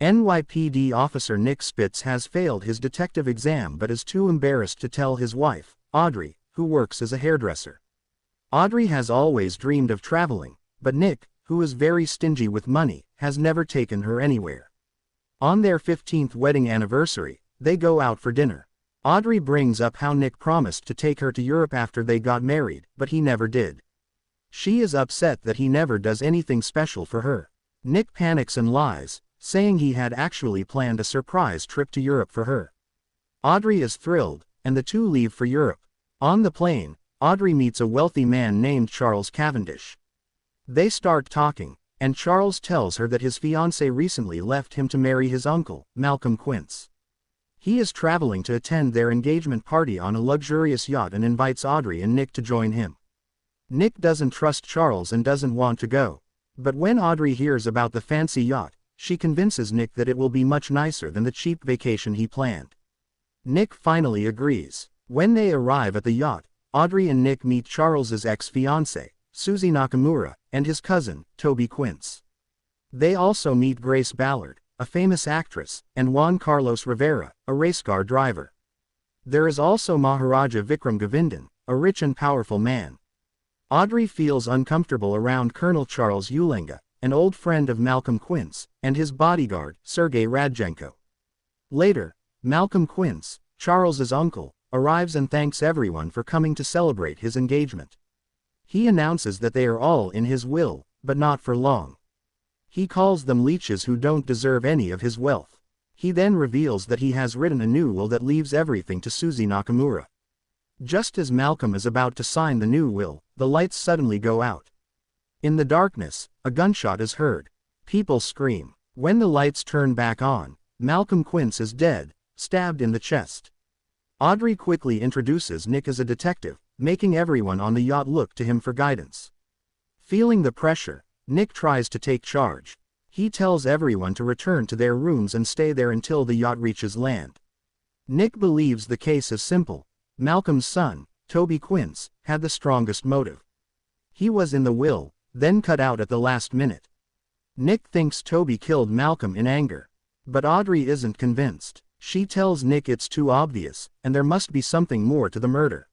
NYPD officer Nick Spitz has failed his detective exam but is too embarrassed to tell his wife, Audrey, who works as a hairdresser. Audrey has always dreamed of traveling, but Nick, who is very stingy with money, has never taken her anywhere. On their 15th wedding anniversary, they go out for dinner. Audrey brings up how Nick promised to take her to Europe after they got married, but he never did. She is upset that he never does anything special for her. Nick panics and lies, saying he had actually planned a surprise trip to Europe for her. Audrey is thrilled, and the two leave for Europe. On the plane, Audrey meets a wealthy man named Charles Cavendish. They start talking, and Charles tells her that his fiancée recently left him to marry his uncle, Malcolm Quince. He is traveling to attend their engagement party on a luxurious yacht and invites Audrey and Nick to join him. Nick doesn't trust Charles and doesn't want to go. But when Audrey hears about the fancy yacht, she convinces Nick that it will be much nicer than the cheap vacation he planned. Nick finally agrees. When they arrive at the yacht, Audrey and Nick meet Charles's ex-fiancée, Susie Nakamura, and his cousin, Toby Quince. They also meet Grace Ballard, a famous actress, and Juan Carlos Rivera, a racecar driver. There is also Maharaja Vikram Govindan, a rich and powerful man. Audrey feels uncomfortable around Colonel Charles Ulenga, an old friend of Malcolm Quince, and his bodyguard, Sergei Radchenko. Later, Malcolm Quince, Charles's uncle, arrives and thanks everyone for coming to celebrate his engagement. He announces that they are all in his will, but not for long. He calls them leeches who don't deserve any of his wealth. He then reveals that he has written a new will that leaves everything to Susie Nakamura. Just as Malcolm is about to sign the new will, the lights suddenly go out. In the darkness, a gunshot is heard. People scream. When the lights turn back on, Malcolm Quince is dead, stabbed in the chest. Audrey quickly introduces Nick as a detective, making everyone on the yacht look to him for guidance. Feeling the pressure, Nick tries to take charge. He tells everyone to return to their rooms and stay there until the yacht reaches land. Nick believes the case is simple. Malcolm's son, Toby Quince, had the strongest motive. He was in the will, then cut out at the last minute. Nick thinks Toby killed Malcolm in anger. But Audrey isn't convinced. She tells Nick it's too obvious, and there must be something more to the murder.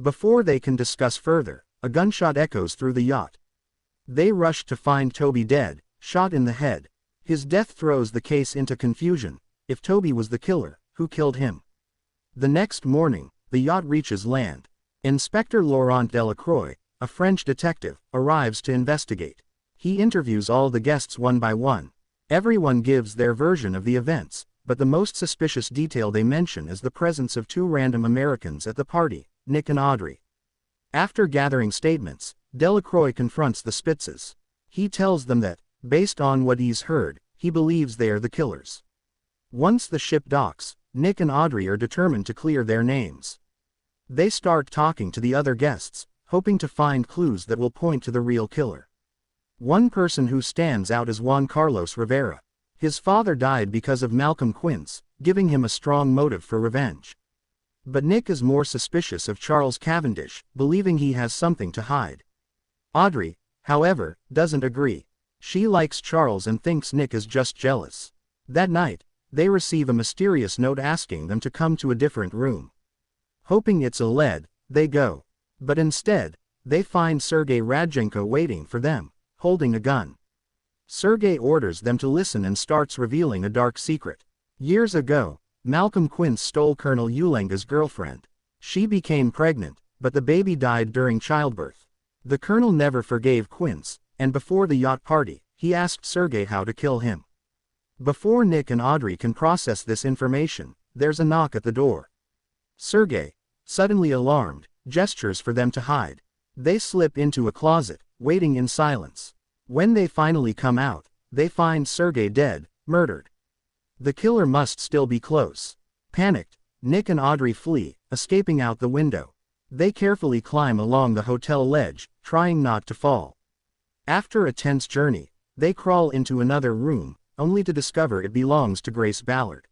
Before they can discuss further, a gunshot echoes through the yacht. They rush to find Toby dead, shot in the head. His death throws the case into confusion. If Toby was the killer, who killed him? The next morning, the yacht reaches land. Inspector Laurent Delacroix, a French detective, arrives to investigate. He interviews all the guests one by one. Everyone gives their version of the events, but the most suspicious detail they mention is the presence of two random Americans at the party, Nick and Audrey. After gathering statements, Delacroix confronts the Spitzes. He tells them that, based on what he's heard, he believes they are the killers. Once the ship docks, Nick and Audrey are determined to clear their names. They start talking to the other guests, hoping to find clues that will point to the real killer. One person who stands out is Juan Carlos Rivera. His father died because of Malcolm Quince, giving him a strong motive for revenge. But Nick is more suspicious of Charles Cavendish, believing he has something to hide. Audrey, however, doesn't agree. She likes Charles and thinks Nick is just jealous. That night, they receive a mysterious note asking them to come to a different room. Hoping it's a lead, they go. But instead, they find Sergei Radchenko waiting for them, holding a gun. Sergei orders them to listen and starts revealing a dark secret. Years ago, Malcolm Quince stole Colonel Ulenga's girlfriend. She became pregnant, but the baby died during childbirth. The colonel never forgave Quince, and before the yacht party, he asked Sergei how to kill him. Before Nick and Audrey can process this information, there's a knock at the door. Sergei, suddenly alarmed, gestures for them to hide. They slip into a closet, waiting in silence. When they finally come out, they find Sergei dead, murdered. The killer must still be close. Panicked, Nick and Audrey flee, escaping out the window. They carefully climb along the hotel ledge, trying not to fall. After a tense journey, they crawl into another room, only to discover it belongs to Grace Ballard.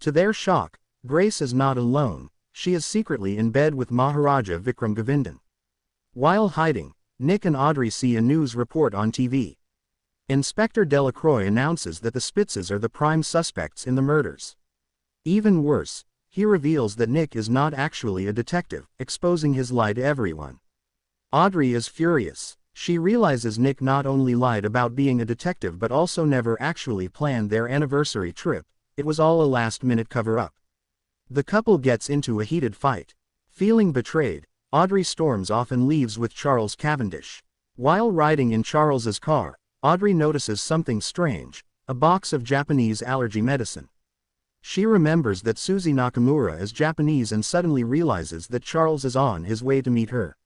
To their shock, Grace is not alone. She is secretly in bed with Maharaja Vikram Govindan. While hiding, Nick and Audrey see a news report on TV. Inspector Delacroix announces that the Spitzes are the prime suspects in the murders. Even worse, he reveals that Nick is not actually a detective, exposing his lie to everyone. Audrey is furious. She realizes Nick not only lied about being a detective but also never actually planned their anniversary trip. It was all a last-minute cover-up. The couple gets into a heated fight. Feeling betrayed, Audrey storms off and leaves with Charles Cavendish. While riding in Charles's car, Audrey notices something strange, a box of Japanese allergy medicine. She remembers that Susie Nakamura is Japanese and suddenly realizes that Charles is on his way to meet her.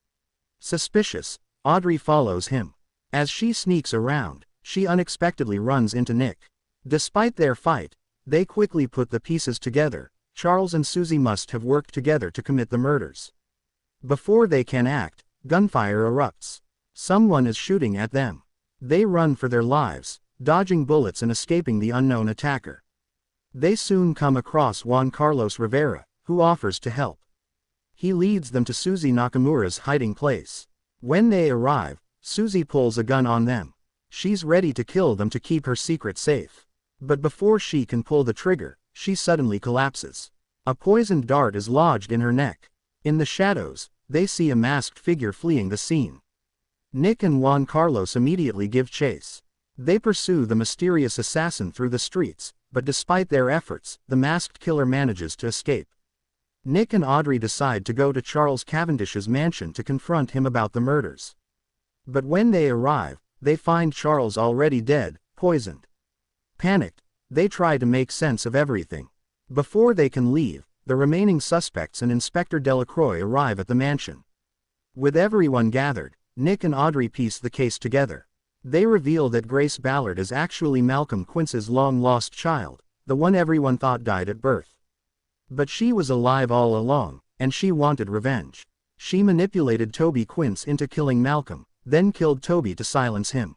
Suspicious, Audrey follows him. As she sneaks around, she unexpectedly runs into Nick. Despite their fight, they quickly put the pieces together. Charles and Susie must have worked together to commit the murders. Before they can act, gunfire erupts. Someone is shooting at them. They run for their lives, dodging bullets and escaping the unknown attacker. They soon come across Juan Carlos Rivera, who offers to help. He leads them to Susie Nakamura's hiding place. When they arrive, Susie pulls a gun on them. She's ready to kill them to keep her secret safe. But before she can pull the trigger, she suddenly collapses. A poisoned dart is lodged in her neck. In the shadows, they see a masked figure fleeing the scene. Nick and Juan Carlos immediately give chase. They pursue the mysterious assassin through the streets, but despite their efforts, the masked killer manages to escape. Nick and Audrey decide to go to Charles Cavendish's mansion to confront him about the murders. But when they arrive, they find Charles already dead, poisoned. Panicked, they try to make sense of everything. Before they can leave, the remaining suspects and Inspector Delacroix arrive at the mansion. With everyone gathered, Nick and Audrey piece the case together. They reveal that Grace Ballard is actually Malcolm Quince's long-lost child, the one everyone thought died at birth. But she was alive all along, and she wanted revenge. She manipulated Toby Quince into killing Malcolm, then killed Toby to silence him.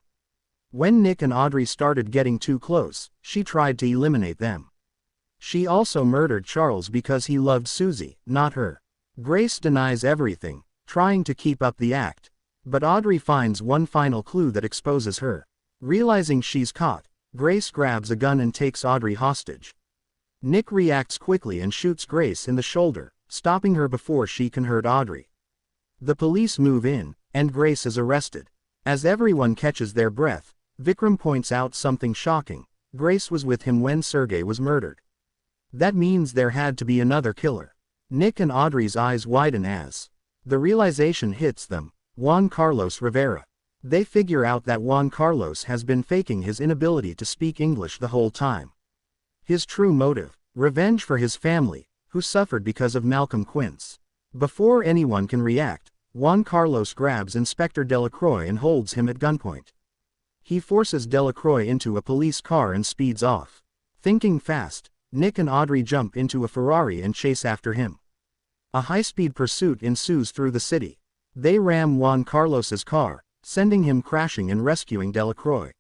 When Nick and Audrey started getting too close, she tried to eliminate them. She also murdered Charles because he loved Susie, not her. Grace denies everything, trying to keep up the act. But Audrey finds one final clue that exposes her. Realizing she's caught, Grace grabs a gun and takes Audrey hostage. Nick reacts quickly and shoots Grace in the shoulder, stopping her before she can hurt Audrey. The police move in, and Grace is arrested. As everyone catches their breath, Vikram points out something shocking. Grace was with him when Sergei was murdered. That means there had to be another killer. Nick and Audrey's eyes widen as the realization hits them. Juan Carlos Rivera. They figure out that Juan Carlos has been faking his inability to speak English the whole time. His true motive, revenge for his family, who suffered because of Malcolm Quince. Before anyone can react, Juan Carlos grabs Inspector Delacroix and holds him at gunpoint. He forces Delacroix into a police car and speeds off. Thinking fast, Nick and Audrey jump into a Ferrari and chase after him. A high-speed pursuit ensues through the city. They ram Juan Carlos's car, sending him crashing and rescuing Delacroix.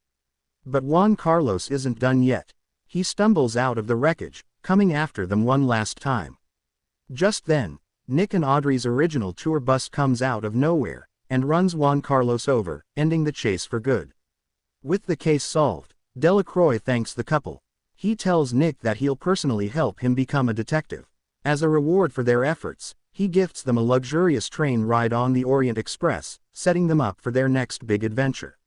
But Juan Carlos isn't done yet. He stumbles out of the wreckage, coming after them one last time. Just then, Nick and Audrey's original tour bus comes out of nowhere, and runs Juan Carlos over, ending the chase for good. With the case solved, Delacroix thanks the couple. He tells Nick that he'll personally help him become a detective. As a reward for their efforts, he gifts them a luxurious train ride on the Orient Express, setting them up for their next big adventure.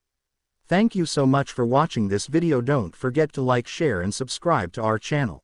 Thank you so much for watching this video. Don't forget to like, share and subscribe to our channel.